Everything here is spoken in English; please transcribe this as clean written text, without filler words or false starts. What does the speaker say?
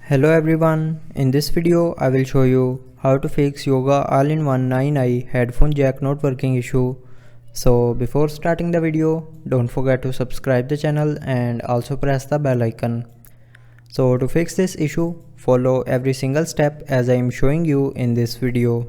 Hello everyone, in this video I will show you how to fix Yoga all-in-one 9i headphone jack not working issue. So before starting the video, don't forget to subscribe the channel and also press the bell icon. So to fix this issue, follow every single step as I am showing you in this video.